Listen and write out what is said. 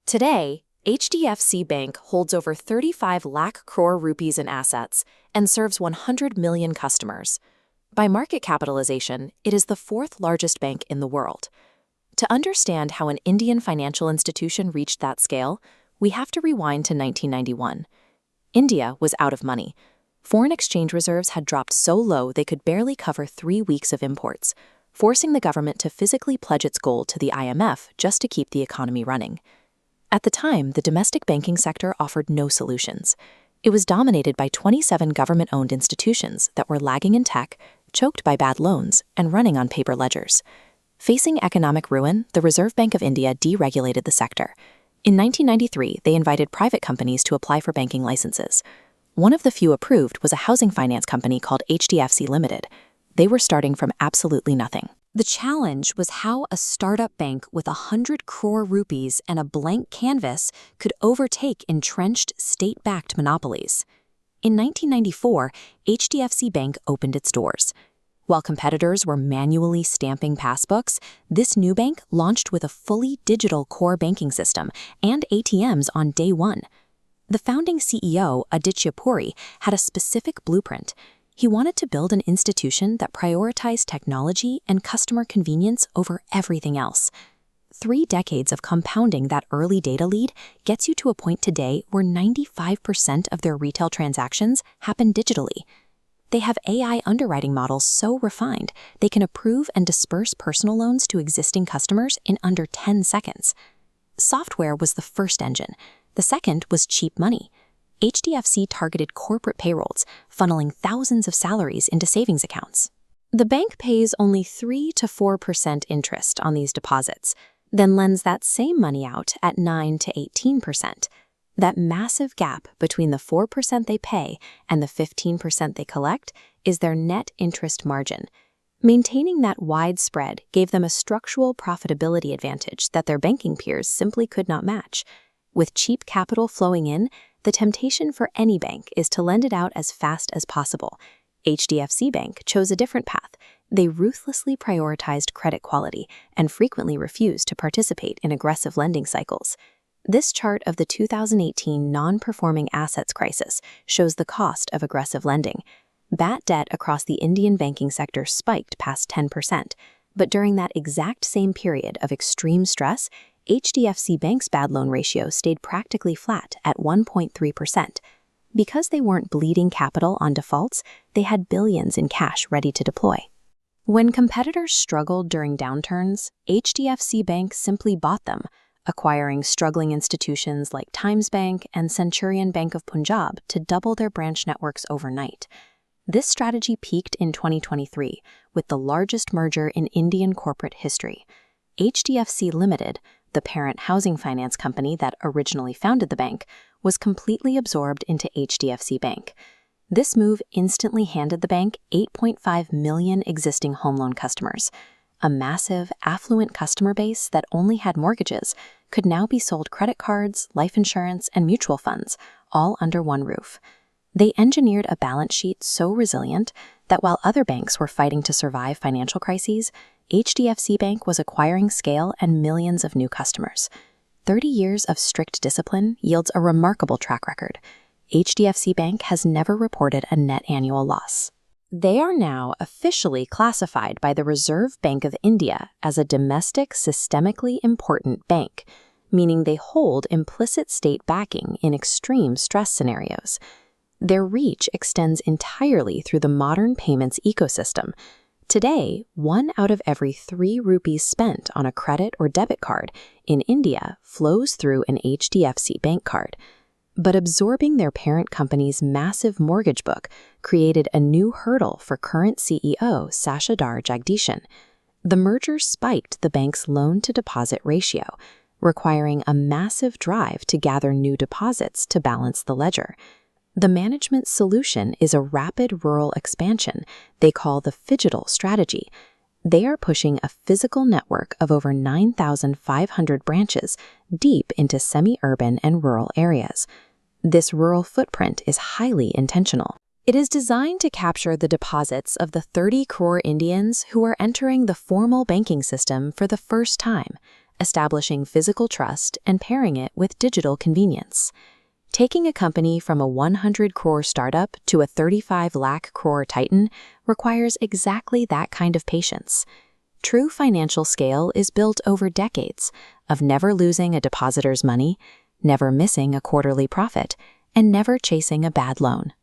Today, HDFC Bank holds over 35 lakh crore rupees in assets and serves 100 million customers. By market capitalization, it is the fourth largest bank in the world. To understand how an Indian financial institution reached that scale, we have to rewind to 1991. India was out of money. Foreign exchange reserves had dropped so low they could barely cover 3 weeks of imports, forcing the government to physically pledge its gold to the IMF just to keep the economy running. At the time, the domestic banking sector offered no solutions. It was dominated by 27 government-owned institutions that were lagging in tech, choked by bad loans, and running on paper ledgers. Facing economic ruin, the Reserve Bank of India deregulated the sector. In 1993, they invited private companies to apply for banking licenses. One of the few approved was a housing finance company called HDFC Ltd. They were starting from absolutely nothing. The challenge was how a startup bank with 100 crore rupees and a blank canvas could overtake entrenched state-backed monopolies. In 1994, HDFC Bank opened its doors. While competitors were manually stamping passbooks, this new bank launched with a fully digital core banking system and ATMs on day one. The founding CEO, Aditya Puri, had a specific blueprint. He wanted to build an institution that prioritized technology and customer convenience over everything else. 3 decades of compounding that early data lead gets you to a point today where 95% of their retail transactions happen digitally. They have AI underwriting models so refined, they can approve and disperse personal loans to existing customers in under 10 seconds. Software was the first engine. The second was cheap money. HDFC targeted corporate payrolls, funneling thousands of salaries into savings accounts. The bank pays only 3 to 4% interest on these deposits, then lends that same money out at 9 to 18%. That massive gap between the 4% they pay and the 15% they collect is their net interest margin. Maintaining that wide spread gave them a structural profitability advantage that their banking peers simply could not match. With cheap capital flowing in, the temptation for any bank is to lend it out as fast as possible. HDFC Bank chose a different path. They ruthlessly prioritized credit quality and frequently refused to participate in aggressive lending cycles. This chart of the 2018 non-performing assets crisis shows the cost of aggressive lending. Bad debt across the Indian banking sector spiked past 10%, but during that exact same period of extreme stress, HDFC Bank's bad loan ratio stayed practically flat at 1.3%. Because they weren't bleeding capital on defaults, they had billions in cash ready to deploy. When competitors struggled during downturns, HDFC Bank simply bought them, acquiring struggling institutions like Times Bank and Centurion Bank of Punjab to double their branch networks overnight. This strategy peaked in 2023 with the largest merger in Indian corporate history. HDFC Ltd, the parent housing finance company that originally founded the bank, was completely absorbed into HDFC Bank. This move instantly handed the bank 8.5 million existing home loan customers. A massive, affluent customer base that only had mortgages could now be sold credit cards, life insurance, and mutual funds, all under one roof. They engineered a balance sheet so resilient that while other banks were fighting to survive financial crises, HDFC Bank was acquiring scale and millions of new customers. 30 years of strict discipline yields a remarkable track record. HDFC Bank has never reported a net annual loss. They are now officially classified by the Reserve Bank of India as a domestic systemically important bank, meaning they hold implicit state backing in extreme stress scenarios. Their reach extends entirely through the modern payments ecosystem. Today, 1 out of every 3 rupees spent on a credit or debit card in India flows through an HDFC Bank card. But absorbing their parent company's massive mortgage book created a new hurdle for current CEO Sashadhar Jagdishan. The merger spiked the bank's loan-to-deposit ratio, requiring a massive drive to gather new deposits to balance the ledger. The management solution is a rapid rural expansion they call the phygital strategy. They are pushing a physical network of over 9,500 branches deep into semi-urban and rural areas. This rural footprint is highly intentional. It is designed to capture the deposits of the 30 crore Indians who are entering the formal banking system for the first time, establishing physical trust and pairing it with digital convenience. Taking a company from a 100 crore startup to a 35 lakh crore titan requires exactly that kind of patience. True financial scale is built over decades of never losing a depositor's money, never missing a quarterly profit, and never chasing a bad loan.